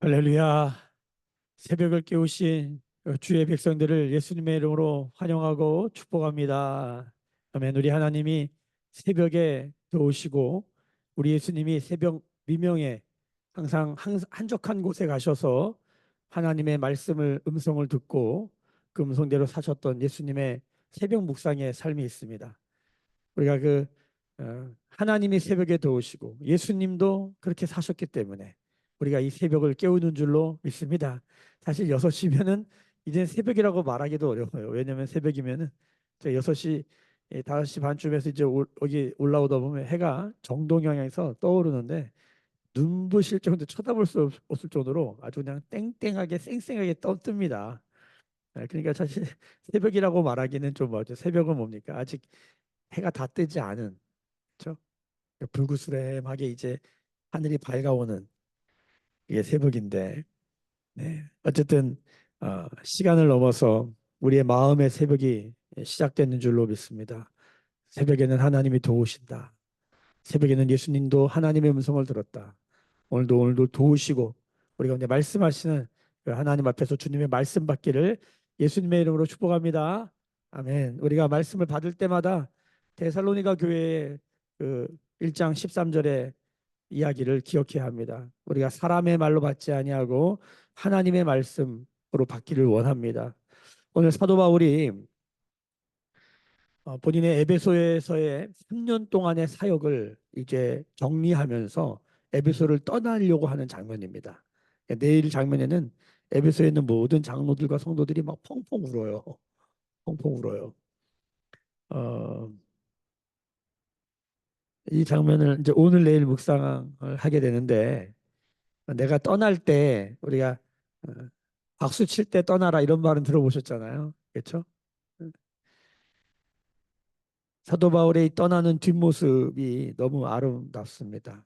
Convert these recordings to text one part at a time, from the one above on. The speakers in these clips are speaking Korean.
할렐루야. 새벽을 깨우신 주의 백성들을 예수님의 이름으로 환영하고 축복합니다. 아멘. 우리 하나님이 새벽에 도우시고 우리 예수님이 새벽 미명에 항상 한적한 곳에 가셔서 하나님의 말씀을 음성을 듣고 그 음성대로 사셨던 예수님의 새벽 묵상의 삶이 있습니다. 우리가 하나님이 새벽에 도우시고 예수님도 그렇게 사셨기 때문에 우리가 이 새벽을 깨우는 줄로 믿습니다. 사실 6시면은 이제 새벽이라고 말하기도 어려워요. 왜냐하면 새벽이면은 저 6시 5시 반쯤에서 이제 여기 올라오다 보면 해가 정동 향해서 떠오르는데 눈부실 정도 쳐다볼 수 없을 정도로 아주 그냥 땡땡하게 쌩쌩하게 뜹니다. 그러니까 사실 새벽이라고 말하기는 좀 뭐죠. 새벽은 뭡니까? 아직 해가 다 뜨지 않은, 그렇죠? 불구스름하게 이제 하늘이 밝아오는 이게 새벽인데, 네. 어쨌든 시간을 넘어서 우리의 마음의 새벽이 시작되는 줄로 믿습니다. 새벽에는 하나님이 도우신다. 새벽에는 예수님도 하나님의 음성을 들었다. 오늘도 도우시고 우리 가운데 말씀하시는 그 하나님 앞에서 주님의 말씀 받기를 예수님의 이름으로 축복합니다. 아멘. 우리가 말씀을 받을 때마다 데살로니가 교회의 그 1장 13절의 이야기를 기억해야 합니다. 우리가 사람의 말로 받지 아니하고 하나님의 말씀으로 받기를 원합니다. 오늘 사도 바울이 본인의 에베소에서의 3년 동안의 사역을 이제 정리하면서 에베소를 떠나려고 하는 장면입니다. 내일 장면에는 에베소에 있는 모든 장로들과 성도들이 막 펑펑 울어요. 펑펑 울어요. 어, 이 장면을 이제 오늘 내일 묵상을 하게 되는데 내가 떠날 때 우리가 어, 박수 칠 때 떠나라 이런 말은 들어보셨잖아요. 그렇죠? 사도 바울의 떠나는 뒷모습이 너무 아름답습니다.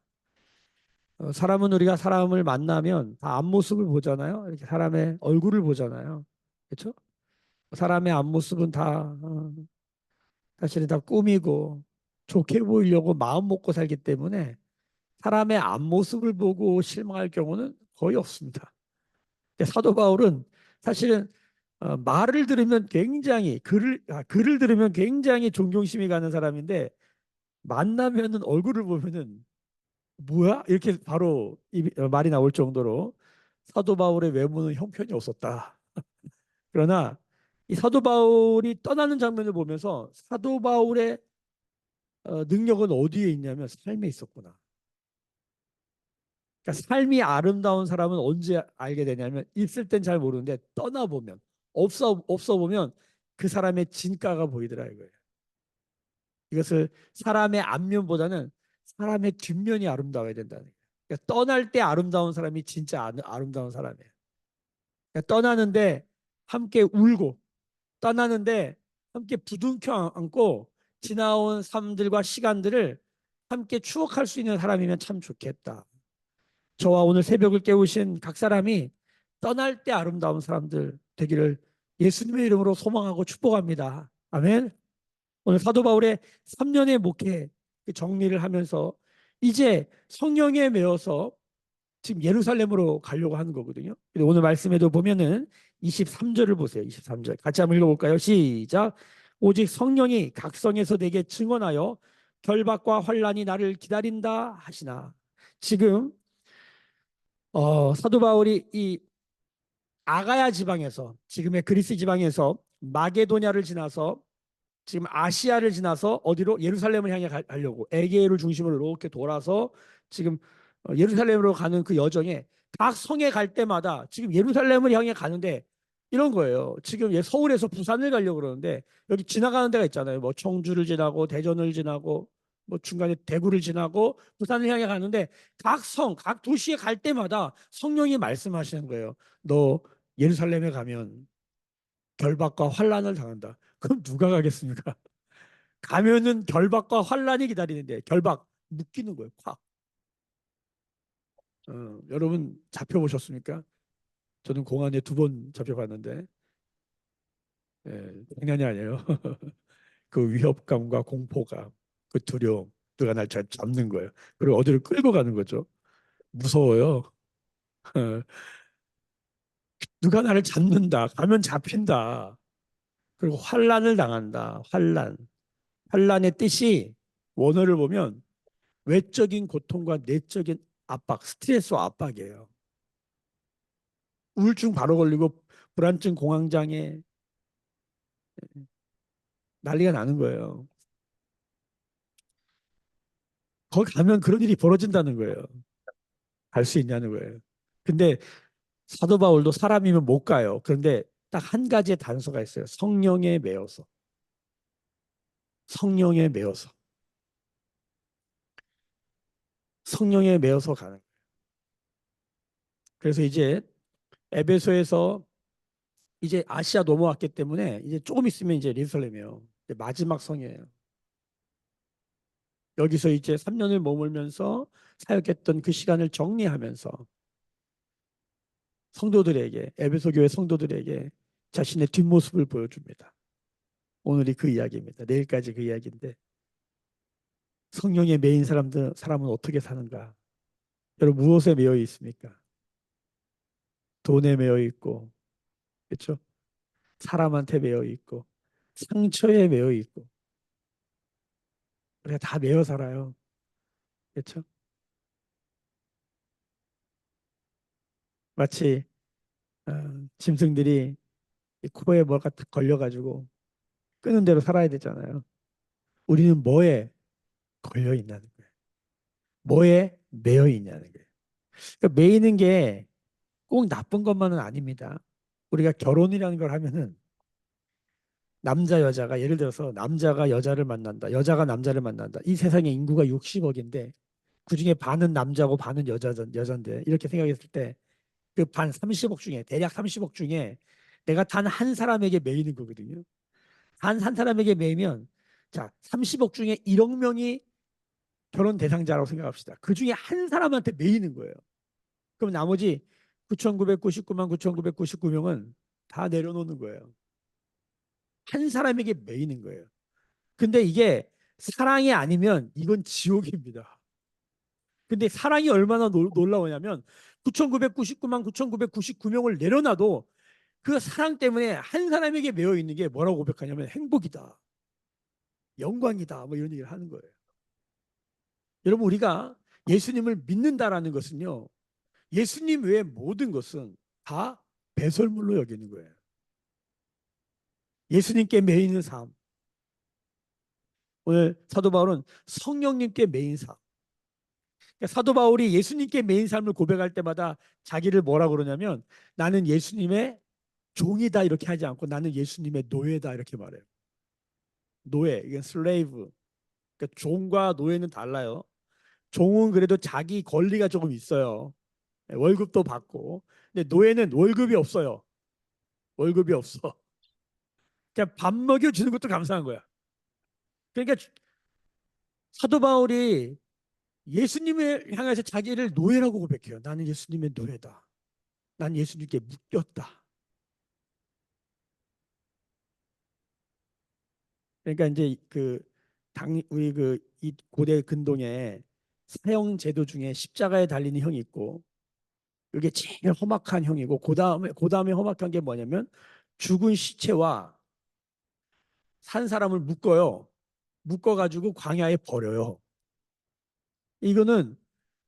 사람은 우리가 사람을 만나면 다 앞모습을 보잖아요. 이렇게 사람의 얼굴을 보잖아요. 그렇죠? 사람의 앞모습은 다 사실은 다 꾸미고 좋게 보이려고 마음 먹고 살기 때문에 사람의 앞모습을 보고 실망할 경우는 거의 없습니다. 사도 바울은 사실은 말을 들으면 굉장히 글을 들으면 굉장히 존경심이 가는 사람인데 만나면은 얼굴을 보면은 뭐야? 이렇게 바로 말이 나올 정도로 사도 바울의 외모는 형편이 없었다. 그러나 이 사도 바울이 떠나는 장면을 보면서 사도 바울의 능력은 어디에 있냐면 삶에 있었구나. 그러니까 삶이 아름다운 사람은 언제 알게 되냐면 있을 땐 잘 모르는데 떠나보면 없어 보면 그 사람의 진가가 보이더라 이거예요. 이것을 사람의 앞면보다는 사람의 뒷면이 아름다워야 된다는 거예요. 그러니까 떠날 때 아름다운 사람이 진짜 아름다운 사람이에요. 그러니까 떠나는데 함께 울고 떠나는데 함께 부둥켜 안고 지나온 삶들과 시간들을 함께 추억할 수 있는 사람이면 참 좋겠다. 저와 오늘 새벽을 깨우신 각 사람이 떠날 때 아름다운 사람들 되기를 예수님의 이름으로 소망하고 축복합니다. 아멘. 오늘 사도 바울의 3년의 목회 정리를 하면서 이제 성령에 매여서 지금 예루살렘으로 가려고 하는 거거든요. 오늘 말씀에도 보면은 23절을 보세요. 23절. 같이 한번 읽어볼까요? 시작. 오직 성령이 각성에서 내게 증언하여 결박과 환란이 나를 기다린다 하시나. 지금 사도 바울이 이 아가야 지방에서 지금의 그리스 지방에서 마게도냐를 지나서 지금 아시아를 지나서 어디로 예루살렘을 향해 가려고 에게를 중심으로 이렇게 돌아서 지금 예루살렘으로 가는 그 여정에 각 성에 갈 때마다 지금 예루살렘을 향해 가는데 이런 거예요. 지금 서울에서 부산을 가려고 그러는데 여기 지나가는 데가 있잖아요. 뭐 청주를 지나고 대전을 지나고 뭐 중간에 대구를 지나고 부산을 향해 가는데 각 성, 각 도시에 갈 때마다 성령이 말씀하시는 거예요. 너 예루살렘에 가면 결박과 환란을 당한다. 그럼 누가 가겠습니까? 가면은 결박과 환란이 기다리는데 결박 묶이는 거예요. 콱. 여러분 잡혀보셨습니까? 저는 공안에 2번 잡혀봤는데 장난이 아니에요. 그 위협감과 공포감, 그 두려움, 누가 날 잡는 거예요. 그리고 어디를 끌고 가는 거죠. 무서워요. 어, 누가 나를 잡는다. 가면 잡힌다. 그리고 환란을 당한다. 환란. 환란의 뜻이 원어를 보면 외적인 고통과 내적인 압박, 스트레스와 압박이에요. 우울증 바로 걸리고 불안증 공황장애 난리가 나는 거예요. 거기 가면 그런 일이 벌어진다는 거예요. 갈 수 있냐는 거예요. 근데 사도 바울도 사람이면 못 가요. 그런데 딱 한 가지의 단서가 있어요. 성령에 매여서. 성령에 매여서. 성령에 매여서 가는 거예요. 그래서 이제 에베소에서 이제 아시아 넘어왔기 때문에 이제 조금 있으면 이제 예루살렘이에요. 이제 마지막 성이에요. 여기서 이제 3년을 머물면서 사역했던 그 시간을 정리하면서 성도들에게 에베소 교회 성도들에게 자신의 뒷모습을 보여줍니다. 오늘이 그 이야기입니다. 내일까지 그 이야기인데 성령에 매인 사람은 어떻게 사는가? 여러분 무엇에 매여 있습니까? 돈에 매여 있고, 그렇죠? 사람한테 매여 있고, 상처에 매여 있고, 우리가 다 매여 살아요. 그렇죠? 마치 짐승들이 이 코에 뭐가 딱 걸려가지고 끄는 대로 살아야 되잖아요. 우리는 뭐에 걸려 있냐는 거예요. 뭐에 매여 있냐는 거예요. 그러니까 매이는 게 꼭 나쁜 것만은 아닙니다. 우리가 결혼이라는 걸 하면은 남자 여자가 예를 들어서 남자가 여자를 만난다. 여자가 남자를 만난다. 이 세상에 인구가 60억인데 그중에 반은 남자고 반은 여자인데 이렇게 생각했을 때 그 반 30억 중에 대략 30억 중에 내가 단 한 사람에게 매이는 거거든요. 단 한 사람에게 매이면 자 30억 중에 1억 명이 결혼 대상자라고 생각합시다. 그 중에 한 사람한테 매이는 거예요. 그럼 나머지 9,999만 9,999명은 다 내려놓는 거예요. 한 사람에게 매이는 거예요. 근데 이게 사랑이 아니면 이건 지옥입니다. 근데 사랑이 얼마나 놀라우냐면 9,999만 9,999명을 내려놔도 그 사랑 때문에 한 사람에게 매여 있는 게 뭐라고 고백하냐면 행복이다. 영광이다. 뭐 이런 얘기를 하는 거예요. 여러분 우리가 예수님을 믿는다라는 것은요. 예수님 외의 모든 것은 다 배설물로 여기는 거예요. 예수님께 매이는 삶. 오늘 사도 바울은 성령님께 매인 삶. 그러니까 사도 바울이 예수님께 매인 삶을 고백할 때마다 자기를 뭐라 그러냐면 나는 예수님의 종이다 이렇게 하지 않고 나는 예수님의 노예다 이렇게 말해요. 노예, 이건 슬레이브. 그러니까 종과 노예는 달라요. 종은 그래도 자기 권리가 조금 있어요. 월급도 받고. 근데 노예는 월급이 없어요. 월급이 없어. 그냥 밥 먹여주는 것도 감사한 거야. 그러니까 사도 바울이 예수님을 향해서 자기를 노예라고 고백해요. 나는 예수님의 노예다. 난 예수님께 묶였다. 그러니까 이제 그 당 우리 그 이 고대 근동에 사형 제도 중에 십자가에 달리는 형이 있고 이게 제일 험악한 형이고 그다음에 험악한 게 뭐냐면 죽은 시체와 산 사람을 묶어요. 묶어 가지고 광야에 버려요. 이거는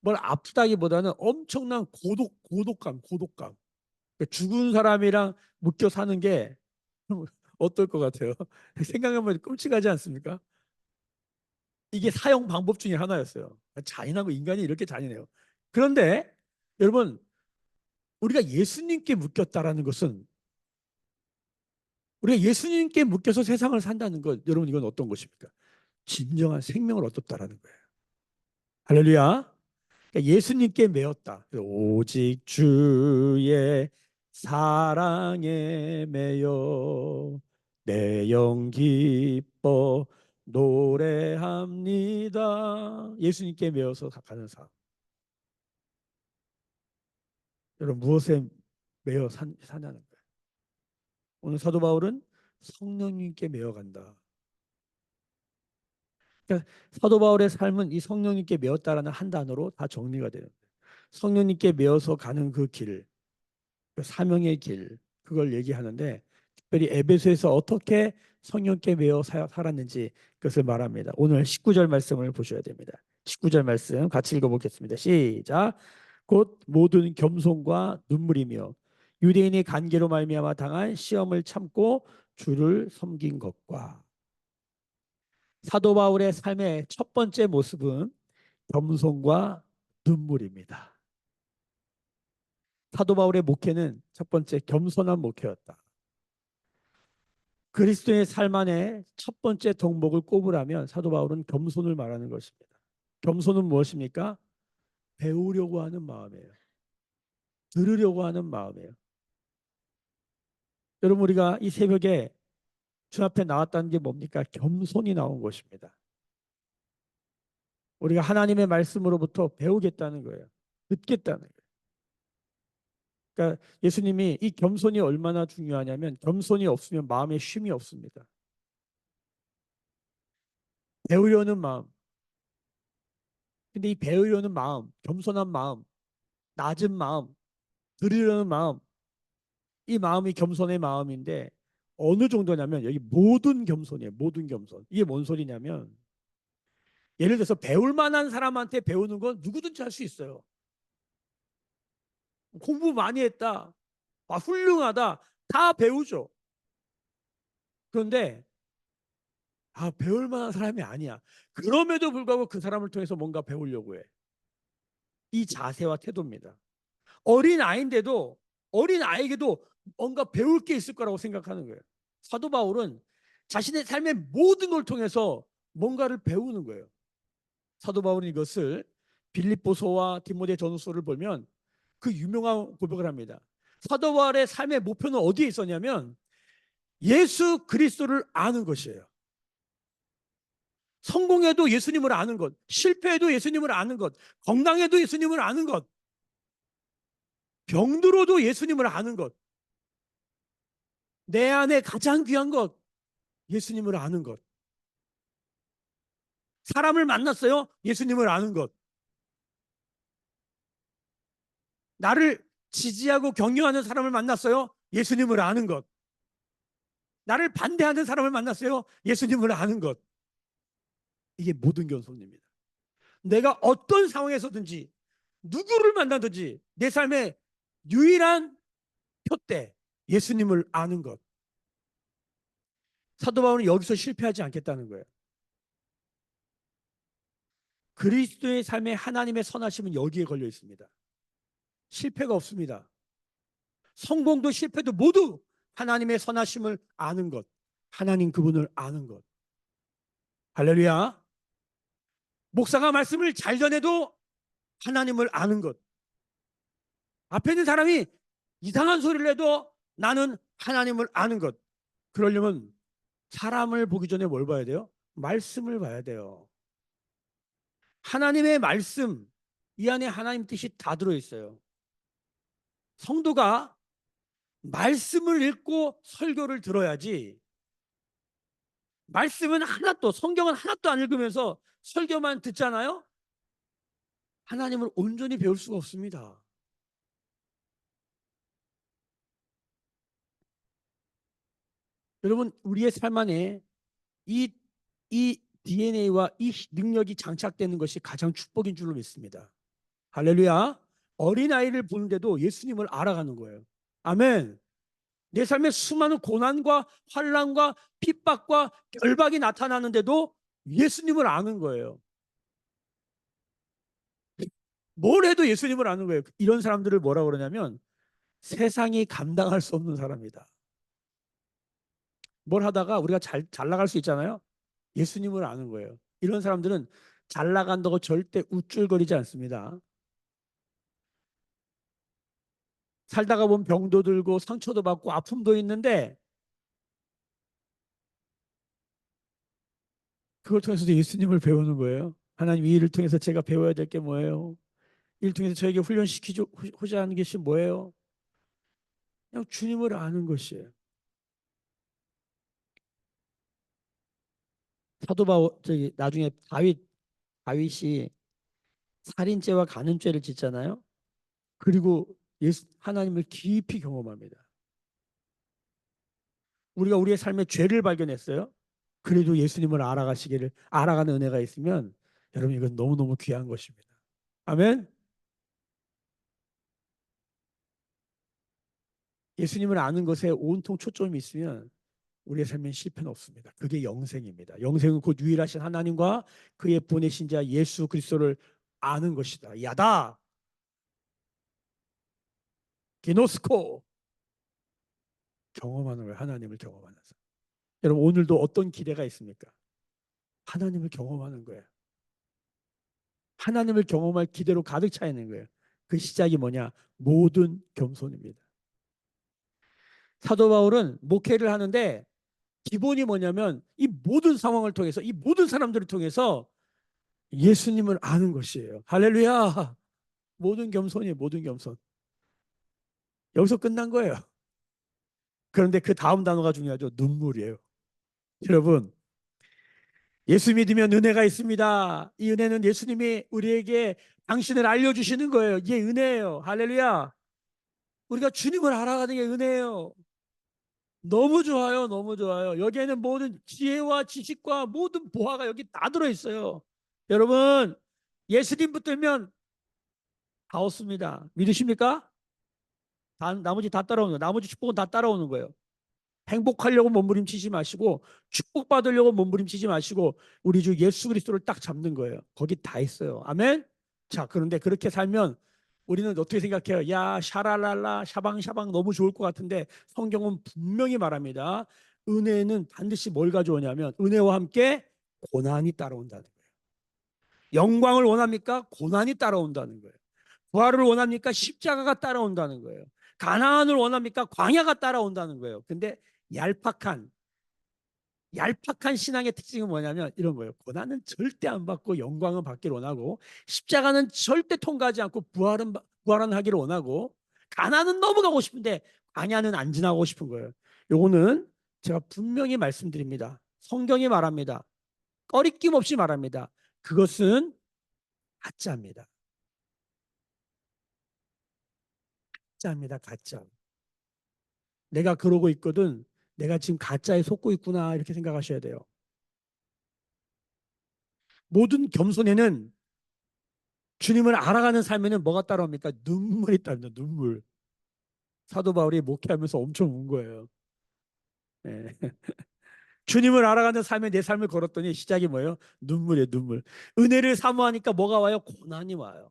뭘 아프다기보다는 엄청난 고독감. 그러니까 죽은 사람이랑 묶여 사는 게 어떨 것 같아요? 생각하면 끔찍하지 않습니까? 이게 사용 방법 중에 하나였어요. 잔인한 거 인간이 이렇게 잔인해요. 그런데 여러분 우리가 예수님께 묶였다라는 것은 우리가 예수님께 묶여서 세상을 산다는 것 여러분 이건 어떤 것입니까? 진정한 생명을 얻었다라는 거예요. 할렐루야. 그러니까 예수님께 매였다. 오직 주의 사랑에 매여 내 영 기뻐 노래합니다. 예수님께 매여서 가는 삶. 여러분 무엇에 매여 사냐는 거예요. 오늘 사도 바울은 성령님께 매여 간다. 그러니까 사도 바울의 삶은 이 성령님께 매였다라는 한 단어로 다 정리가 돼요. 성령님께 매어서 가는 그 길, 그 사명의 길, 그걸 얘기하는데 특별히 에베소에서 어떻게 성령께 매어 살았는지 그것을 말합니다. 오늘 19절 말씀을 보셔야 됩니다. 19절 말씀 같이 읽어보겠습니다. 시작. 곧 모든 겸손과 눈물이며 유대인의 관계로 말미암아 당한 시험을 참고 주를 섬긴 것과. 사도 바울의 삶의 첫 번째 모습은 겸손과 눈물입니다. 사도 바울의 목회는 첫 번째 겸손한 목회였다. 그리스도의 삶 안에 첫 번째 덕목을 꼽으라면 사도 바울은 겸손을 말하는 것입니다. 겸손은 무엇입니까? 배우려고 하는 마음이에요. 들으려고 하는 마음이에요. 여러분, 우리가 이 새벽에 주 앞에 나왔다는 게 뭡니까? 겸손이 나온 것입니다. 우리가 하나님의 말씀으로부터 배우겠다는 거예요. 듣겠다는 거예요. 그러니까 예수님이 이 겸손이 얼마나 중요하냐면 겸손이 없으면 마음에 쉼이 없습니다. 배우려는 마음. 근데 이 배우려는 마음, 겸손한 마음, 낮은 마음, 들으려는 마음, 이 마음이 겸손의 마음인데 어느 정도냐면 여기 모든 겸손이에요. 모든 겸손. 이게 뭔 소리냐면 예를 들어서 배울 만한 사람한테 배우는 건 누구든지 할 수 있어요. 공부 많이 했다. 훌륭하다. 다 배우죠. 그런데 배울 만한 사람이 아니야. 그럼에도 불구하고 그 사람을 통해서 뭔가 배우려고 해. 이 자세와 태도입니다. 어린 아이인데도 어린 아이에게도 뭔가 배울 게 있을 거라고 생각하는 거예요. 사도 바울은 자신의 삶의 모든 걸 통해서 뭔가를 배우는 거예요. 사도 바울은 이것을 빌립보서와 디모데 전후서를 보면 그 유명한 고백을 합니다. 사도 바울의 삶의 목표는 어디에 있었냐면 예수 그리스도를 아는 것이에요. 성공해도 예수님을 아는 것, 실패해도 예수님을 아는 것, 건강해도 예수님을 아는 것, 병들어도 예수님을 아는 것, 내 안에 가장 귀한 것, 예수님을 아는 것. 사람을 만났어요? 예수님을 아는 것. 나를 지지하고 격려하는 사람을 만났어요? 예수님을 아는 것. 나를 반대하는 사람을 만났어요? 예수님을 아는 것. 이게 모든 겸손입니다. 내가 어떤 상황에서든지 누구를 만나든지 내 삶의 유일한 표대 예수님을 아는 것. 사도 바울은 여기서 실패하지 않겠다는 거예요. 그리스도의 삶에 하나님의 선하심은 여기에 걸려 있습니다. 실패가 없습니다. 성공도 실패도 모두 하나님의 선하심을 아는 것. 하나님 그분을 아는 것. 할렐루야. 목사가 말씀을 잘 전해도 하나님을 아는 것. 앞에 있는 사람이 이상한 소리를 해도 나는 하나님을 아는 것. 그러려면 사람을 보기 전에 뭘 봐야 돼요? 말씀을 봐야 돼요. 하나님의 말씀, 이 안에 하나님 뜻이 다 들어있어요. 성도가 말씀을 읽고 설교를 들어야지 말씀은 하나도 성경은 하나도 안 읽으면서 설교만 듣잖아요. 하나님을 온전히 배울 수가 없습니다. 여러분 우리의 삶 안에 이, 이 DNA와 이 능력이 장착되는 것이 가장 축복인 줄로 믿습니다. 할렐루야. 어린아이를 보는데도 예수님을 알아가는 거예요. 아멘. 내 삶에 수많은 고난과 환난과 핍박과 결박이 나타나는데도 예수님을 아는 거예요. 뭘 해도 예수님을 아는 거예요. 이런 사람들을 뭐라 그러냐면 세상이 감당할 수 없는 사람이다. 뭘 하다가 우리가 잘 나갈 수 있잖아요. 예수님을 아는 거예요. 이런 사람들은 잘 나간다고 절대 우쭐거리지 않습니다. 살다가 보면 병도 들고 상처도 받고 아픔도 있는데 그걸 통해서도 예수님을 배우는 거예요. 하나님 이 일을 통해서 제가 배워야 될 게 뭐예요? 이 일을 통해서 저에게 훈련시키고자 하는 것이 뭐예요? 그냥 주님을 아는 것이에요. 사도 바울 나중에 다윗이 살인죄와 간음죄를 짓잖아요. 그리고 하나님을 깊이 경험합니다. 우리가 우리의 삶에 죄를 발견했어요. 그래도 예수님을 알아가는 은혜가 있으면 여러분 이건 너무너무 귀한 것입니다. 아멘. 예수님을 아는 것에 온통 초점이 있으면 우리의 삶엔 실패는 없습니다. 그게 영생입니다. 영생은 곧 유일하신 하나님과 그의 보내신 자 예수 그리스도를 아는 것이다. 야다. 기노스코. 경험하는 거예요. 하나님을 경험하면서. 여러분 오늘도 어떤 기대가 있습니까? 하나님을 경험하는 거예요. 하나님을 경험할 기대로 가득 차 있는 거예요. 그 시작이 뭐냐? 모든 겸손입니다. 사도 바울은 목회를 하는데 기본이 뭐냐면 이 모든 상황을 통해서 이 모든 사람들을 통해서 예수님을 아는 것이에요. 할렐루야. 모든 겸손이에요. 모든 겸손. 여기서 끝난 거예요. 그런데 그 다음 단어가 중요하죠. 눈물이에요. 여러분 예수 믿으면 은혜가 있습니다. 이 은혜는 예수님이 우리에게 당신을 알려주시는 거예요. 이게 은혜예요. 할렐루야. 우리가 주님을 알아가는 게 은혜예요. 너무 좋아요. 너무 좋아요. 여기에는 모든 지혜와 지식과 모든 보화가 여기 다 들어있어요. 여러분 예수님 붙들면 다 얻습니다. 믿으십니까? 나머지 다 따라오는 거예요. 나머지 축복은 다 따라오는 거예요. 행복하려고 몸부림치지 마시고 축복받으려고 몸부림치지 마시고 우리 주 예수 그리스도를 딱 잡는 거예요. 거기 다 있어요. 아멘. 자, 그런데 그렇게 살면 우리는 어떻게 생각해요? 야, 샤랄랄라 샤방샤방 너무 좋을 것 같은데 성경은 분명히 말합니다. 은혜는 반드시 뭘 가져오냐면 은혜와 함께 고난이 따라온다는 거예요. 영광을 원합니까? 고난이 따라온다는 거예요. 부활을 원합니까? 십자가가 따라온다는 거예요. 가나안을 원합니까? 광야가 따라온다는 거예요. 근데 얄팍한 신앙의 특징은 뭐냐면 이런 거예요. 고난은 절대 안 받고 영광은 받기를 원하고 십자가는 절대 통과하지 않고 부활은 하기를 원하고 가나안은 넘어가고 싶은데 광야는 안 지나고 싶은 거예요. 요거는 제가 분명히 말씀드립니다. 성경이 말합니다. 꺼리낌 없이 말합니다. 그것은 가짜입니다. 가짜입니다. 가짜. 내가 그러고 있거든. 내가 지금 가짜에 속고 있구나 이렇게 생각하셔야 돼요. 모든 겸손에는 주님을 알아가는 삶에는 뭐가 따라옵니까? 눈물이 따릅니다. 눈물. 사도 바울이 목회하면서 엄청 운 거예요. 네. 주님을 알아가는 삶에 내 삶을 걸었더니 시작이 뭐예요? 눈물이에요. 눈물. 은혜를 사모하니까 뭐가 와요? 고난이 와요.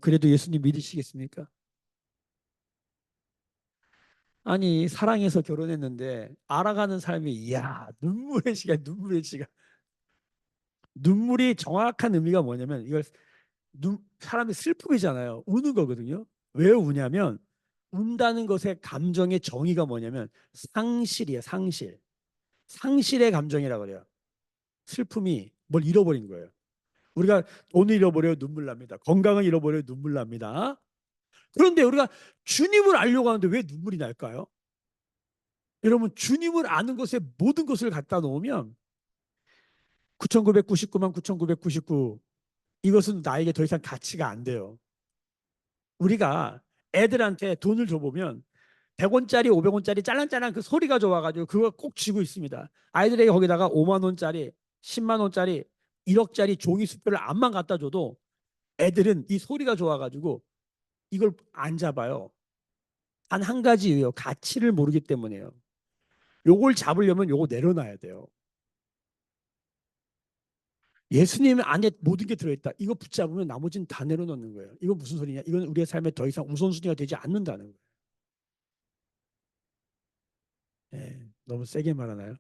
그래도 예수님 믿으시겠습니까? 아니 사랑해서 결혼했는데 알아가는 삶이 이야 눈물의 시간 눈물의 시간. 눈물이 정확한 의미가 뭐냐면 이걸 사람의 슬픔이잖아요. 우는 거거든요. 왜 우냐면 운다는 것의 감정의 정의가 뭐냐면 상실이에요. 상실. 상실의 감정이라고 그래요. 슬픔이 뭘 잃어버린 거예요. 우리가 돈을 잃어버려요. 눈물 납니다. 건강을 잃어버려요. 눈물 납니다. 그런데 우리가 주님을 알려고 하는데 왜 눈물이 날까요? 여러분 주님을 아는 것에 모든 것을 갖다 놓으면 9,999만 9,999 이것은 나에게 더 이상 가치가 안 돼요. 우리가 애들한테 돈을 줘보면 100원짜리 500원짜리 짤랑짤랑 그 소리가 좋아가지고 그거 꼭 쥐고 있습니다. 아이들에게 거기다가 5만 원짜리 10만 원짜리 1억짜리 종이 수표를 암만 갖다 줘도 애들은 이 소리가 좋아가지고 이걸 안 잡아요. 단 한 가지 이유예요. 가치를 모르기 때문에요. 요걸 잡으려면 요거 내려놔야 돼요. 예수님 안에 모든 게 들어있다. 이거 붙잡으면 나머지는 다 내려놓는 거예요. 이거 무슨 소리냐? 이건 우리의 삶에 더 이상 우선순위가 되지 않는다는 거예요. 너무 세게 말하나요?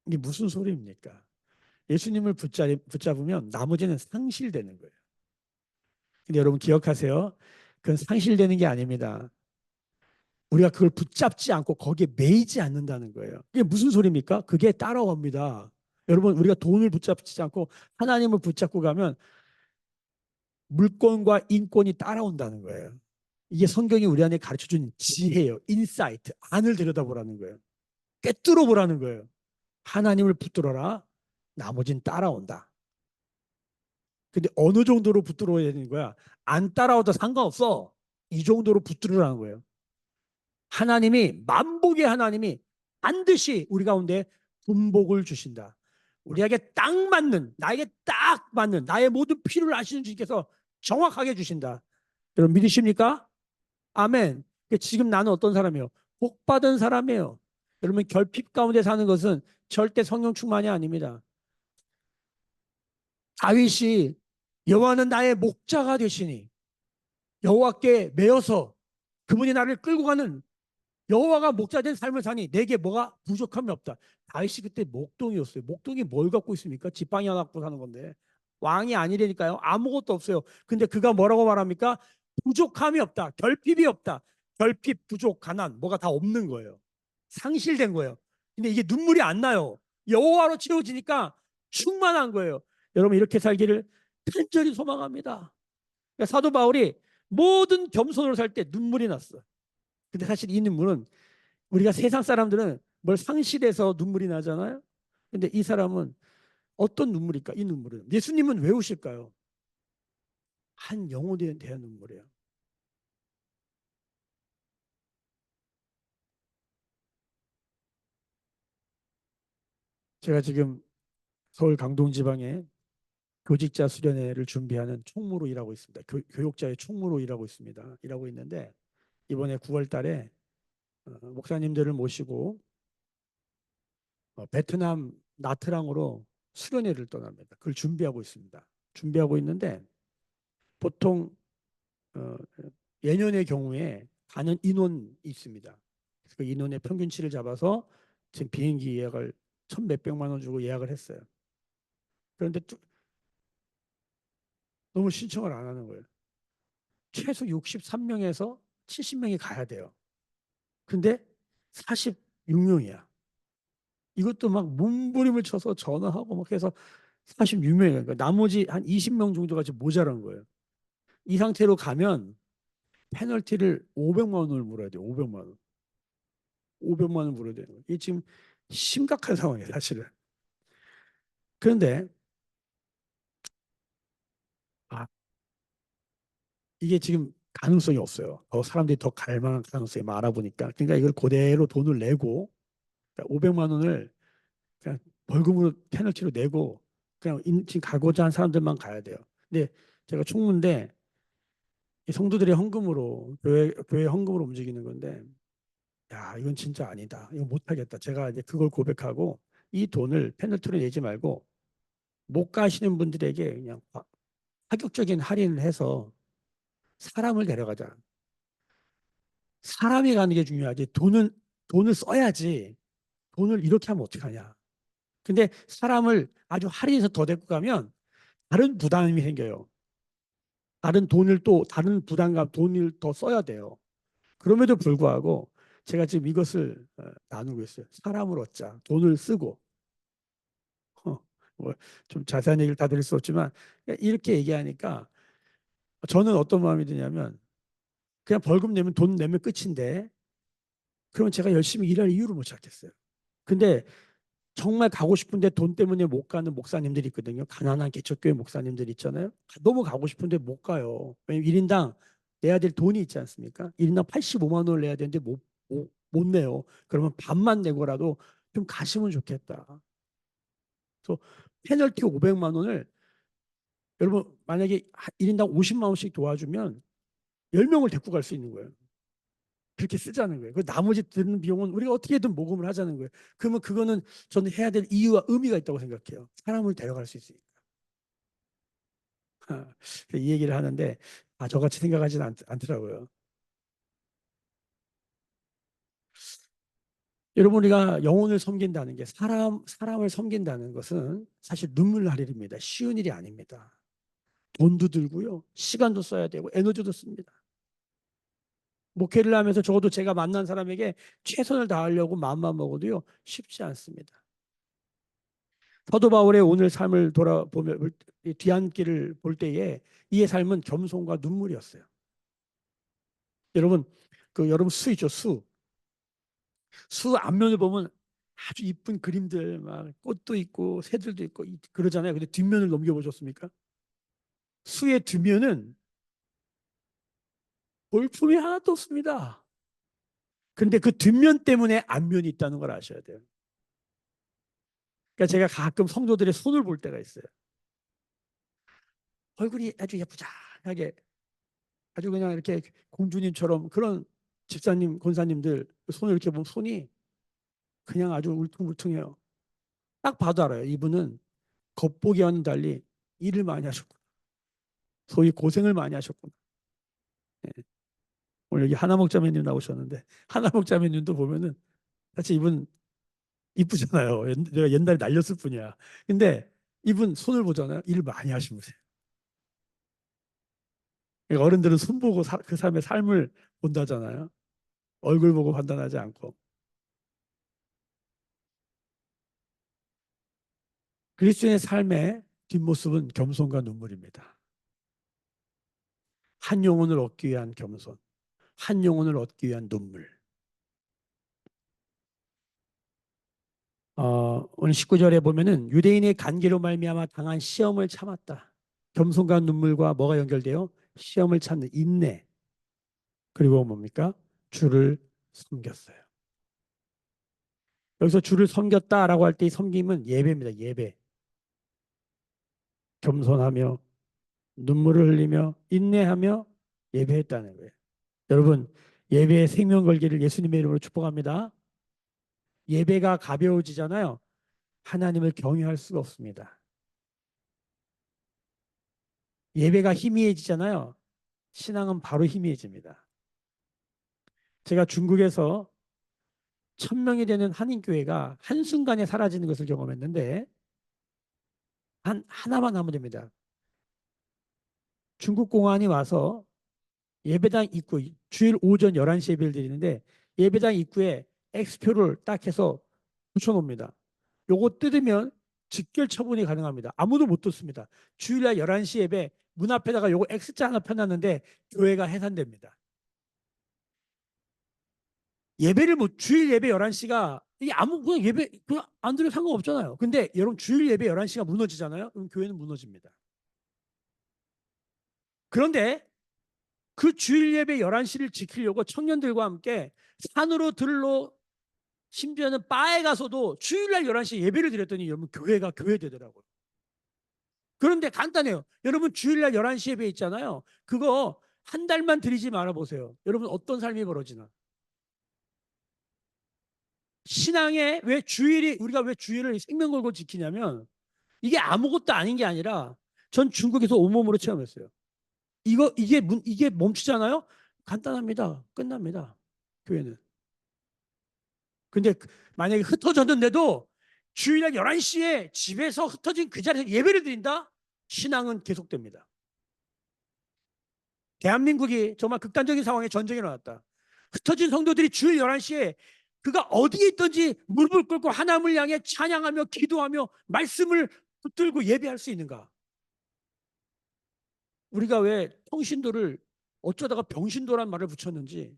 이게 무슨 소리입니까? 예수님을 붙잡으면 나머지는 상실되는 거예요. 근데 여러분 기억하세요. 그건 상실되는 게 아닙니다. 우리가 그걸 붙잡지 않고 거기에 매이지 않는다는 거예요. 이게 무슨 소리입니까? 그게 따라옵니다. 여러분 우리가 돈을 붙잡지 않고 하나님을 붙잡고 가면 물권과 인권이 따라온다는 거예요. 이게 성경이 우리 안에 가르쳐준 지혜예요. 인사이트. 안을 들여다보라는 거예요. 꿰뚫어 보라는 거예요. 하나님을 붙들어라. 나머지는 따라온다. 근데 어느 정도로 붙들어야 되는 거야? 안 따라와도 상관없어. 이 정도로 붙들으라는 거예요. 하나님이 만복의 하나님이 반드시 우리 가운데 분복을 주신다. 우리에게 딱 맞는 나에게 딱 맞는 나의 모든 필요를 아시는 주님께서 정확하게 주신다. 여러분 믿으십니까? 아멘. 지금 나는 어떤 사람이에요? 복 받은 사람이에요. 여러분 결핍 가운데 사는 것은 절대 성령 충만이 아닙니다. 다윗이 여호와는 나의 목자가 되시니 여호와께 매어서 그분이 나를 끌고 가는 여호와가 목자된 삶을 사니 내게 뭐가 부족함이 없다. 다윗이 그때 목동이었어요. 목동이 뭘 갖고 있습니까? 지팡이 하나 갖고 사는 건데 왕이 아니라니까요. 아무것도 없어요. 근데 그가 뭐라고 말합니까? 부족함이 없다. 결핍이 없다. 결핍, 부족, 가난 뭐가 다 없는 거예요. 상실된 거예요. 근데 이게 눈물이 안 나요. 여호와로 채워지니까 충만한 거예요. 여러분 이렇게 살기를 간절히 소망합니다. 그러니까 사도 바울이 모든 겸손으로 살 때 눈물이 났어. 근데 사실 이 눈물은 우리가 세상 사람들은 뭘 상실해서 눈물이 나잖아요. 근데 이 사람은 어떤 눈물일까? 이 눈물은 예수님은 왜 우실까요? 한 영혼에 대한 눈물이에요. 제가 지금 서울 강동 지방에 교직자 수련회를 준비하는 총무로 일하고 있습니다. 교육자의 총무로 일하고 있습니다. 일하고 있는데 이번에 9월 달에 목사님들을 모시고 베트남 나트랑으로 수련회를 떠납니다. 그걸 준비하고 있습니다. 준비하고 있는데 보통 어, 예년의 경우에 가는 인원이 있습니다. 그 인원의 평균치를 잡아서 지금 비행기 예약을 천 몇백만 원 주고 예약을 했어요. 그런데 너무 신청을 안 하는 거예요. 최소 63명에서 70명이 가야 돼요. 근데 46명이야. 이것도 막 몸부림을 쳐서 전화하고 막 해서 46명이니까 그러니까 나머지 한 20명 정도가 지금 모자란 거예요. 이 상태로 가면 페널티를 500만 원을 물어야 돼요. 500만 원. 500만 원 물어야 돼요. 이게 지금 심각한 상황이에요, 사실은. 그런데 아, 이게 지금 가능성이 없어요. 더 사람들이 더 갈 만한 가능성이 많아 보니까. 그러니까 이걸 그대로 돈을 내고 그러니까 500만 원을 그냥 벌금으로 페널티로 내고 그냥 지금 가고자 한 사람들만 가야 돼요. 근데 제가 총무인데 이 성도들의 헌금으로 교회 헌금으로 움직이는 건데 야 이건 진짜 아니다. 이거 못하겠다. 제가 이제 그걸 고백하고 이 돈을 페널티로 내지 말고 못 가시는 분들에게 그냥 파격적인 할인을 해서 사람을 데려가자. 사람이 가는 게 중요하지. 돈을 써야지. 돈을 이렇게 하면 어떡하냐. 근데 사람을 아주 할인해서 더 데리고 가면 다른 부담이 생겨요. 다른 부담감, 돈을 더 써야 돼요. 그럼에도 불구하고 제가 지금 이것을 나누고 있어요. 사람을 얻자. 돈을 쓰고. 어, 뭐좀 자세한 얘기를 다 드릴 수 없지만 이렇게 얘기하니까 저는 어떤 마음이 드냐면 그냥 벌금 내면 돈 내면 끝인데 그러면 제가 열심히 일할 이유를 못 찾겠어요. 근데 정말 가고 싶은데 돈 때문에 못 가는 목사님들이 있거든요. 가난한 개척교회 목사님들 있잖아요. 너무 가고 싶은데 못 가요. 왜냐면 1인당 내야 될 돈이 있지 않습니까? 1인당 85만 원을 내야 되는데 못 내요. 그러면 반만 내고라도 좀 가시면 좋겠다. 그래서 페널티 500만 원을 여러분 만약에 1인당 50만 원씩 도와주면 10명을 데리고 갈 수 있는 거예요. 그렇게 쓰자는 거예요. 그 나머지 드는 비용은 우리가 어떻게든 모금을 하자는 거예요. 그러면 그거는 저는 해야 될 이유와 의미가 있다고 생각해요. 사람을 데려갈 수 있으니까. 이 얘기를 하는데 저같이 생각하지는 않더라고요. 여러분 우리가 영혼을 섬긴다는 게 사람을 섬긴다는 것은 사실 눈물 날 일입니다. 쉬운 일이 아닙니다. 돈도 들고요. 시간도 써야 되고 에너지도 씁니다. 목회를 하면서 적어도 제가 만난 사람에게 최선을 다하려고 마음만 먹어도요. 쉽지 않습니다. 사도 바울의 오늘 삶을 돌아보면 뒤안길을 볼 때에 이의 삶은 겸손과 눈물이었어요. 여러분 여러분 수 있죠 수. 수 앞면을 보면 아주 이쁜 그림들 막 꽃도 있고 새들도 있고 그러잖아요. 근데 뒷면을 넘겨보셨습니까? 수에 두면은 볼품이 하나도 없습니다. 그런데 그 뒷면 때문에 앞면이 있다는 걸 아셔야 돼요. 그러니까 제가 가끔 성도들의 손을 볼 때가 있어요. 얼굴이 아주 예쁘장하게 아주 그냥 이렇게 공주님처럼 그런 집사님, 권사님들 손을 이렇게 보면 손이 그냥 아주 울퉁불퉁해요. 딱 봐도 알아요. 이분은 겉보기와는 달리 일을 많이 하셨구나. 소위 고생을 많이 하셨구나. 예. 오늘 여기 하나목자매님 나오셨는데 하나목자매님도 보면은 사실 이분 이쁘잖아요. 내가 옛날에 날렸을 뿐이야. 근데 이분 손을 보잖아요. 일 많이 하신 분이에요. 그러니까 어른들은 손 보고 그 사람의 삶을 본다잖아요. 얼굴 보고 판단하지 않고. 그리스도인의 삶의 뒷모습은 겸손과 눈물입니다. 한 영혼을 얻기 위한 겸손, 한 영혼을 얻기 위한 눈물. 오늘 19절에 보면은 유대인의 간계로 말미암아 당한 시험을 참았다. 겸손과 눈물과 뭐가 연결돼요? 시험을 참는 인내. 그리고 뭡니까? 주를 섬겼어요. 여기서 주를 섬겼다라고 할 때 이 섬김은 예배입니다. 예배. 겸손하며 눈물을 흘리며 인내하며 예배했다는 거예요. 여러분, 예배에 생명 걸기를 예수님의 이름으로 축복합니다. 예배가 가벼워지잖아요. 하나님을 경외할 수가 없습니다. 예배가 희미해지잖아요. 신앙은 바로 희미해집니다. 제가 중국에서 1,000명이 되는 한인교회가 한순간에 사라지는 것을 경험했는데 하나만 하면 됩니다. 중국 공안이 와서 예배당 입구 주일 오전 11시에 예배를 드리는데 예배당 입구에 X표를 딱 해서 붙여놓습니다. 요거 뜯으면 직결 처분이 가능합니다. 아무도 못 뜯습니다. 주일날 11시 예배 문 앞에다가 요거 X자 하나 펴놨는데 교회가 해산됩니다. 예배를 못 주일 예배 11시가 이 아무 그냥 예배 그냥 안 들어도 상관없잖아요. 근데 여러분 주일 예배 11시가 무너지잖아요. 그럼 교회는 무너집니다. 그런데 그 주일 예배 11시를 지키려고 청년들과 함께 산으로 들로 심지어는 바에 가서도 주일날 11시에 예배를 드렸더니 여러분 교회가 교회 되더라고요. 그런데 간단해요. 여러분 주일날 11시 예배 있잖아요. 그거 한 달만 드리지 말아 보세요. 여러분 어떤 삶이 벌어지나. 신앙에 왜 주일이 우리가 왜 주일을 생명 걸고 지키냐면 이게 아무것도 아닌 게 아니라 전 중국에서 온몸으로 체험했어요. 이게 멈추잖아요. 간단합니다. 끝납니다. 교회는. 근데 만약에 흩어졌는데도 주일날 11시에 집에서 흩어진 그 자리에서 예배를 드린다? 신앙은 계속됩니다. 대한민국이 정말 극단적인 상황에 전쟁이 일어났다. 흩어진 성도들이 주일 11시에 그가 어디에 있든지 무릎을 꿇고 하나님을 향해 찬양하며 기도하며 말씀을 붙들고 예배할 수 있는가? 우리가 왜 통신도를 어쩌다가 병신도란 말을 붙였는지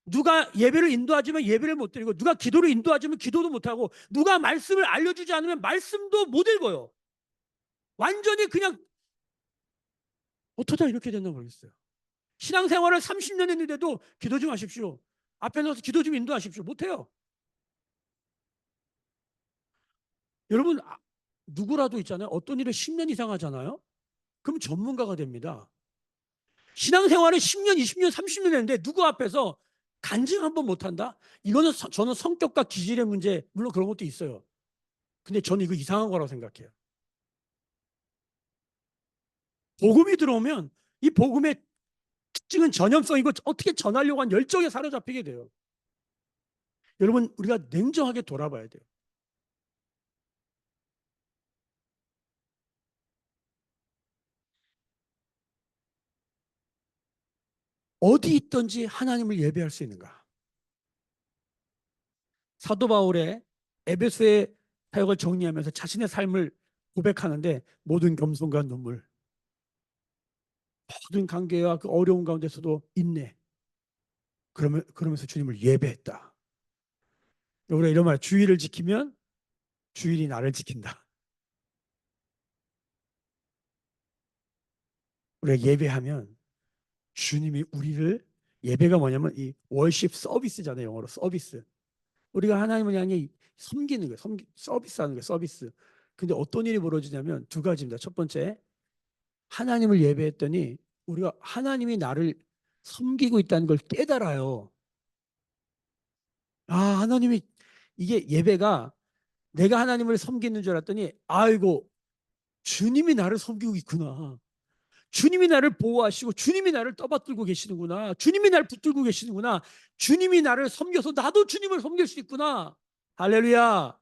누가 예배를 인도하지만 예배를 못 드리고 누가 기도를 인도하지만 기도도 못하고 누가 말씀을 알려주지 않으면 말씀도 못 읽어요. 완전히 그냥 어쩌다 이렇게 됐나 모르겠어요. 신앙생활을 30년 했는데도 기도 좀 하십시오. 앞에 나와서 기도 좀 인도하십시오. 못해요. 여러분 누구라도 있잖아요. 어떤 일을 10년 이상 하잖아요. 그럼 전문가가 됩니다. 신앙생활을 10년, 20년, 30년 했는데 누구 앞에서 간증 한 번 못한다? 이거는 저는 성격과 기질의 문제 물론 그런 것도 있어요. 근데 저는 이거 이상한 거라고 생각해요. 복음이 들어오면 이 복음의 특징은 전염성이고 어떻게 전하려고 한 열정에 사로잡히게 돼요. 여러분 우리가 냉정하게 돌아봐야 돼요. 어디 있든지 하나님을 예배할 수 있는가? 사도 바울의 에베소의 사역을 정리하면서 자신의 삶을 고백하는데 모든 겸손과 눈물, 모든 관계와 그 어려운 가운데서도 인내. 그러면서 주님을 예배했다. 우리가 이런 말, 주일을 지키면 주일이 나를 지킨다. 우리가 예배하면 주님이 우리를 예배가 뭐냐면 이 월십 서비스잖아요. 영어로 서비스. 우리가 하나님을 향해 섬기는 거예요. 서비스하는 거예요. 서비스. 근데 어떤 일이 벌어지냐면 두 가지입니다. 첫 번째, 하나님을 예배했더니 우리가 하나님이 나를 섬기고 있다는 걸 깨달아요. 아, 하나님이 이게 예배가 내가 하나님을 섬기는 줄 알았더니 아이고 주님이 나를 섬기고 있구나. 주님이 나를 보호하시고 주님이 나를 떠받들고 계시는구나. 주님이 나를 붙들고 계시는구나. 주님이 나를 섬겨서 나도 주님을 섬길 수 있구나. 할렐루야.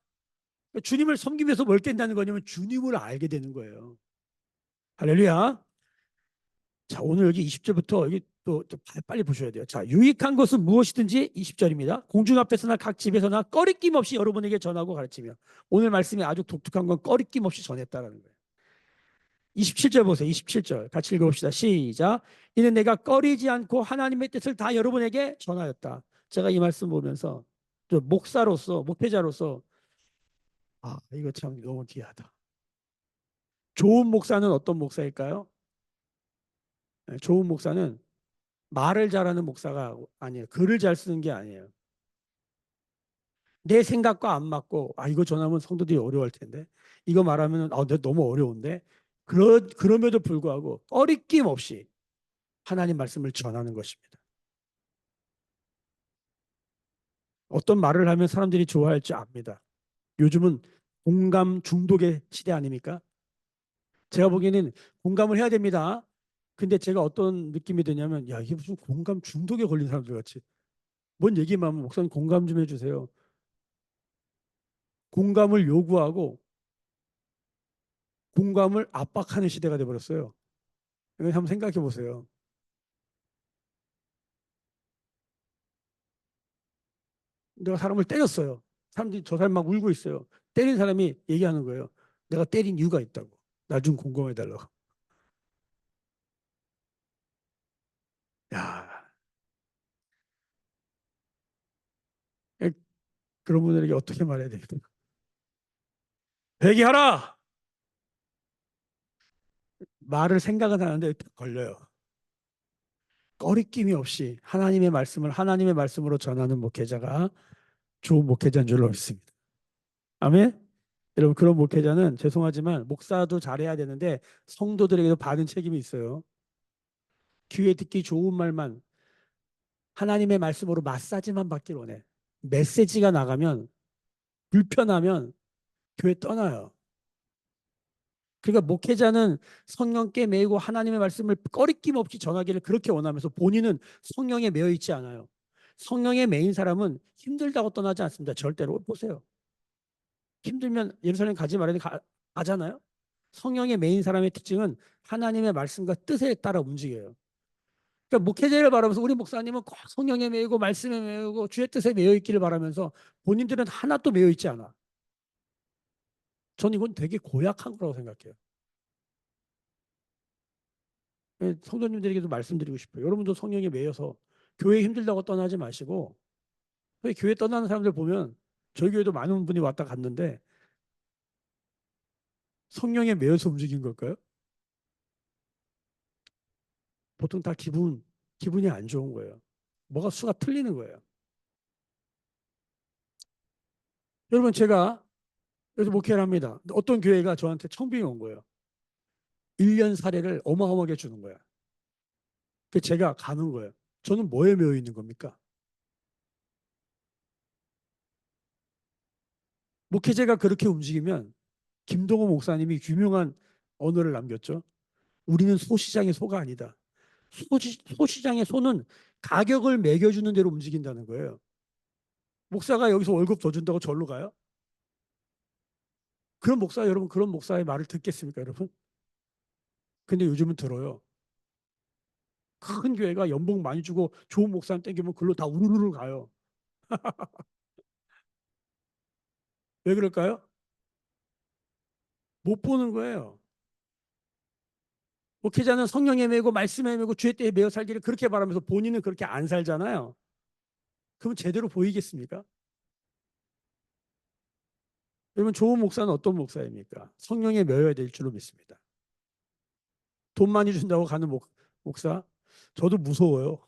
주님을 섬기면서 뭘 깬다는 거냐면 주님을 알게 되는 거예요. 할렐루야. 자, 오늘 여기 20절부터 여기 또 빨리 보셔야 돼요. 자, 유익한 것은 무엇이든지 20절입니다. 공중 앞에서나 각 집에서나 꺼리낌 없이 여러분에게 전하고 가르치며 오늘 말씀이 아주 독특한 건 꺼리낌 없이 전했다라는 거예요. 27절 보세요. 27절 같이 읽어봅시다. 시작. 이는 내가 꺼리지 않고 하나님의 뜻을 다 여러분에게 전하였다. 제가 이 말씀 보면서 또 목사로서 목회자로서 아 이거 참 너무 귀하다. 좋은 목사는 어떤 목사일까요? 네, 좋은 목사는 말을 잘하는 목사가 아니에요. 글을 잘 쓰는 게 아니에요. 내 생각과 안 맞고 아 이거 전하면 성도들이 어려워할 텐데 이거 말하면 너무 어려운데 그럼에도 불구하고 꺼리낌 없이 하나님 말씀을 전하는 것입니다. 어떤 말을 하면 사람들이 좋아할지 압니다. 요즘은 공감 중독의 시대 아닙니까? 제가 보기에는 공감을 해야 됩니다. 근데 제가 어떤 느낌이 드냐면 야 이게 무슨 공감 중독에 걸린 사람들 같이 뭔 얘기만 하면 목사님 공감 좀 해주세요. 공감을 요구하고 공감을 압박하는 시대가 돼버렸어요. 이거 한번 생각해 보세요. 내가 사람을 때렸어요. 사람들이 저 사람 막 울고 있어요. 때린 사람이 얘기하는 거예요. 내가 때린 이유가 있다고. 나 좀 공감해 달라고. 야, 그런 분들에게 어떻게 말해야 됩니까? 회개하라. 말을 생각은 하는데 걸려요. 꺼리낌이 없이 하나님의 말씀을 하나님의 말씀으로 전하는 목회자가 좋은 목회자인 줄로 믿습니다. 아멘. 여러분 그런 목회자는 죄송하지만 목사도 잘해야 되는데 성도들에게도 받은 책임이 있어요. 귀에 듣기 좋은 말만 하나님의 말씀으로 마사지만 받길 원해. 메시지가 나가면 불편하면 교회 떠나요. 그러니까 목회자는 성령께 매이고 하나님의 말씀을 꺼리낌 없이 전하기를 그렇게 원하면서 본인은 성령에 매여 있지 않아요. 성령에 매인 사람은 힘들다고 떠나지 않습니다. 절대로. 보세요. 힘들면 예루살렘 가지 말아야 가잖아요. 성령에 매인 사람의 특징은 하나님의 말씀과 뜻에 따라 움직여요. 그러니까 목회자를 바라면서 우리 목사님은 꼭 성령에 매이고 말씀에 매이고 주의 뜻에 매여 있기를 바라면서 본인들은 하나도 매여 있지 않아. 전 이건 되게 고약한 거라고 생각해요. 성도님들에게도 말씀드리고 싶어요. 여러분도 성령에 매여서 교회 힘들다고 떠나지 마시고 교회 떠나는 사람들 보면 저희 교회도 많은 분이 왔다 갔는데 성령에 매여서 움직인 걸까요? 보통 다 기분이 안 좋은 거예요. 뭐가 수가 틀리는 거예요. 여러분 제가 여기서 목회를 합니다. 어떤 교회가 저한테 청빙이 온 거예요. 1년 사례를 어마어마하게 주는 거야. 그 제가 가는 거예요. 저는 뭐에 매여 있는 겁니까? 목회자가 그렇게 움직이면 김동호 목사님이 유명한 언어를 남겼죠. 우리는 소시장의 소가 아니다. 소시장의 소는 가격을 매겨주는 대로 움직인다는 거예요. 목사가 여기서 월급 더 준다고 절로 가요? 그런 목사 여러분 그런 목사의 말을 듣겠습니까 여러분? 근데 요즘은 들어요. 큰 교회가 연봉 많이 주고 좋은 목사님 땡기면 글로 다 우르르 가요. 왜 그럴까요? 못 보는 거예요. 목회자는 성령에 매고 말씀에 매고 주의 때에 매어 살기를 그렇게 바라면서 본인은 그렇게 안 살잖아요. 그러면 제대로 보이겠습니까? 여러분 좋은 목사는 어떤 목사입니까? 성령에 매여야 될 줄로 믿습니다. 돈 많이 준다고 가는 목사, 저도 무서워요.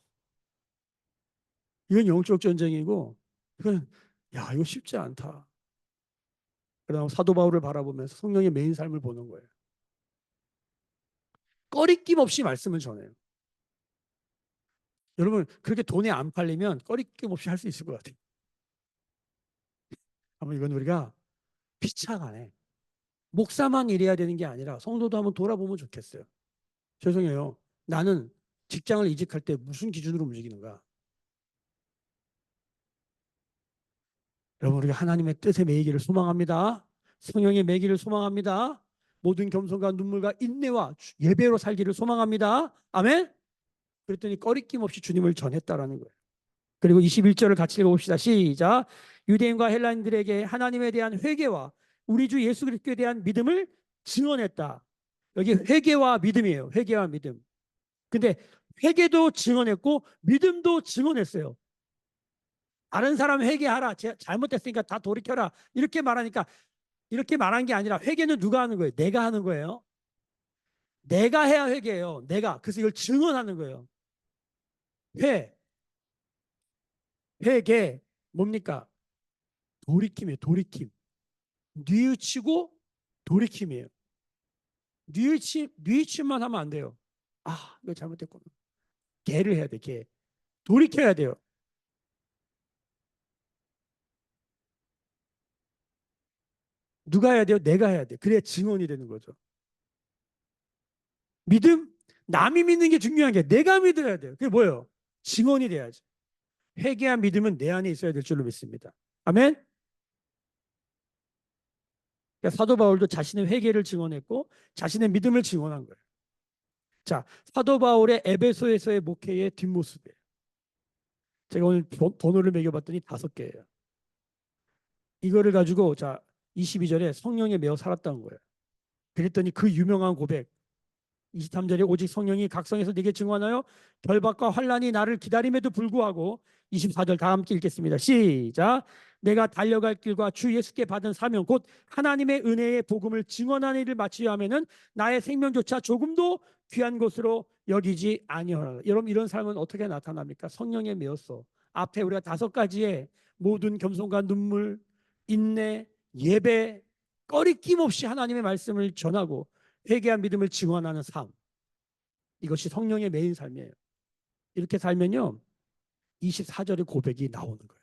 이건 영적 전쟁이고, 이건 야, 이거 쉽지 않다. 그러나 사도 바울을 바라보면서 성령의 메인 삶을 보는 거예요. 꺼리낌 없이 말씀을 전해요. 여러분, 그렇게 돈이 안 팔리면 꺼리낌 없이 할 수 있을 것 같아요. 아마 이건 우리가 피차간에 목사만 일해야 되는 게 아니라 성도도 한번 돌아보면 좋겠어요. 죄송해요. 나는 직장을 이직할 때 무슨 기준으로 움직이는가? 여러분, 우리가 하나님의 뜻에 매이기를 소망합니다. 성령의 매기를 소망합니다. 모든 겸손과 눈물과 인내와 예배로 살기를 소망합니다. 아멘. 그랬더니 꺼리낌 없이 주님을 전했다라는 거예요. 그리고 21절을 같이 읽어봅시다. 시작. 유대인과 헬라인들에게 하나님에 대한 회개와 우리 주 예수 그리스도에 대한 믿음을 증언했다. 여기 회개와 믿음이에요. 회개와 믿음. 근데 회개도 증언했고 믿음도 증언했어요. 다른 사람 회개하라. 잘못됐으니까 다 돌이켜라. 이렇게 말하니까, 이렇게 말한 게 아니라 회개는 누가 하는 거예요? 내가 하는 거예요. 내가 해야 회개예요. 내가. 그래서 이걸 증언하는 거예요. 회개 뭡니까? 돌이킴이에요. 돌이킴. 뉘우치고 돌이킴이에요. 뉘우침만 하면 안 돼요. 아, 이거 잘못됐구나. 개를 해야 돼. 개. 돌이켜야 돼요. 누가 해야 돼요? 내가 해야 돼. 그래야 증언이 되는 거죠. 믿음? 남이 믿는 게 중요한 게 내가 믿어야 돼요. 그게 뭐예요? 증언이 돼야지. 회개한 믿음은 내 안에 있어야 될 줄로 믿습니다. 아멘? 그러니까 사도 바울도 자신의 회개를 증언했고 자신의 믿음을 증언한 거예요. 자, 사도 바울의 에베소에서의 목회의 뒷모습이에요. 제가 오늘 번호를 매겨봤더니 5개예요. 이거를 가지고 자 22절에 성령에 매어 살았다는 거예요. 그랬더니 그 유명한 고백 23절에 오직 성령이 각성해서 네게 증언하여 결박과 환난이 나를 기다림에도 불구하고 24절 다 함께 읽겠습니다. 시작. 내가 달려갈 길과 주 예수께 받은 사명 곧 하나님의 은혜의 복음을 증언하는 일을 마치려 하면은 나의 생명조차 조금도 귀한 것으로 여기지 아니하라. 여러분 이런 삶은 어떻게 나타납니까? 성령에 매였어. 앞에 우리가 5가지의 모든 겸손과 눈물, 인내, 예배, 꺼리낌 없이 하나님의 말씀을 전하고 회개한 믿음을 증언하는 삶. 이것이 성령의 메인 삶이에요. 이렇게 살면요. 24절의 고백이 나오는 거예요.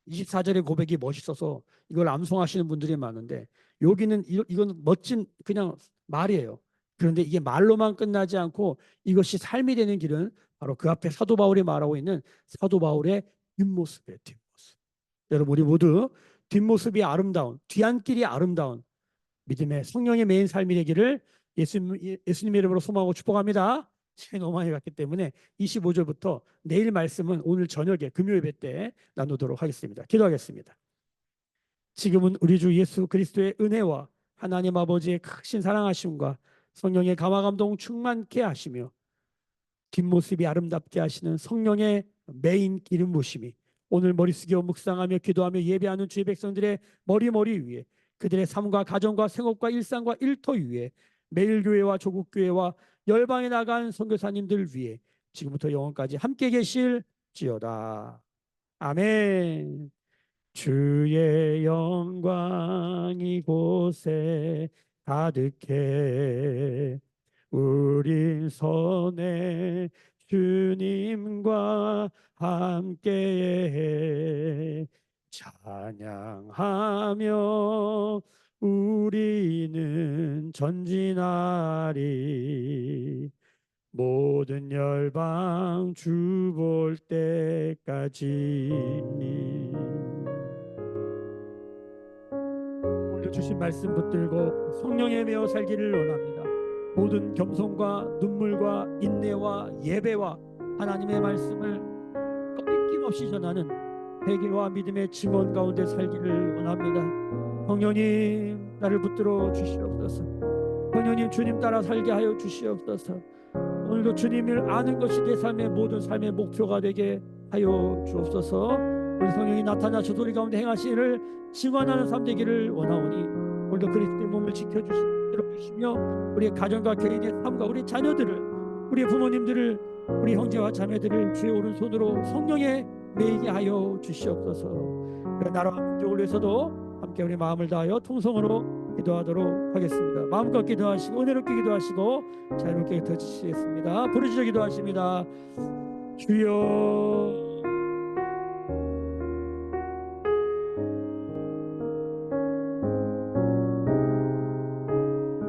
24절의 고백이 멋있어서 이걸 암송하시는 분들이 많은데 여기는 이건 멋진 그냥 말이에요. 그런데 이게 말로만 끝나지 않고 이것이 삶이 되는 길은 바로 그 앞에 사도 바울이 말하고 있는 사도 바울의 뒷모습이에요. 뒷모습. 여러분 우리 모두 뒷모습이 아름다운 뒤안길이 아름다운 믿음의 성령의 메인 삶이 되기를 예수님의 이름으로 소망하고 축복합니다. 시간이 너무 많이 갔기 때문에 25절부터 내일 말씀은 오늘 저녁에 금요 예배 때 나누도록 하겠습니다. 기도하겠습니다. 지금은 우리 주 예수 그리스도의 은혜와 하나님 아버지의 크신 사랑하심과 성령의 감화 감동 충만케 하시며 뒷모습이 아름답게 하시는 성령의 메인 기름 부심이 오늘 머리 숙여 묵상하며 기도하며 예배하는 주의 백성들의 머리 위에 그들의 삶과 가정과 생업과 일상과 일터 위에 매일교회와 조국교회와 열방에 나간 선교사님들 위해 지금부터 영원까지 함께 계실지어다. 아멘. 주의 영광 이곳에 가득해 우린 선해 주님과 함께해 찬양하며 우리는 전진하리 모든 열방 주 볼 때까지. 오늘 주신 말씀 붙들고 성령에 매어 살기를 원합니다. 모든 겸손과 눈물과 인내와 예배와 하나님의 말씀을 끊김없이 전하는 회개와 믿음의 증언 가운데 살기를 원합니다. 성령님 나를 붙들어 주시옵소서. 성령님 주님 따라 살게 하여 주시옵소서. 오늘도 주님을 아는 것이 내 삶의 모든 삶의 목표가 되게 하여 주옵소서. 우리 성령이 나타나 저도리 가운데 행하시는 일을 증언하는 삶 되기를 원하오니 오늘도 그리스도의 몸을 지켜주시고 들어주시며 우리의 가정과 개인의 삶과 우리 자녀들을, 우리 부모님들을, 우리 형제와 자매들을 주의 오른손으로 성령에 매이게 하여 주시옵소서. 그런 나라와 민족을 위해서도 함께 우리 마음을 다하여 통성으로 기도하도록 하겠습니다. 마음껏 기도하시고 은혜롭게 기도하시고 자유롭게 흩어지시겠습니다. 부르짖어 기도하십니다. 주여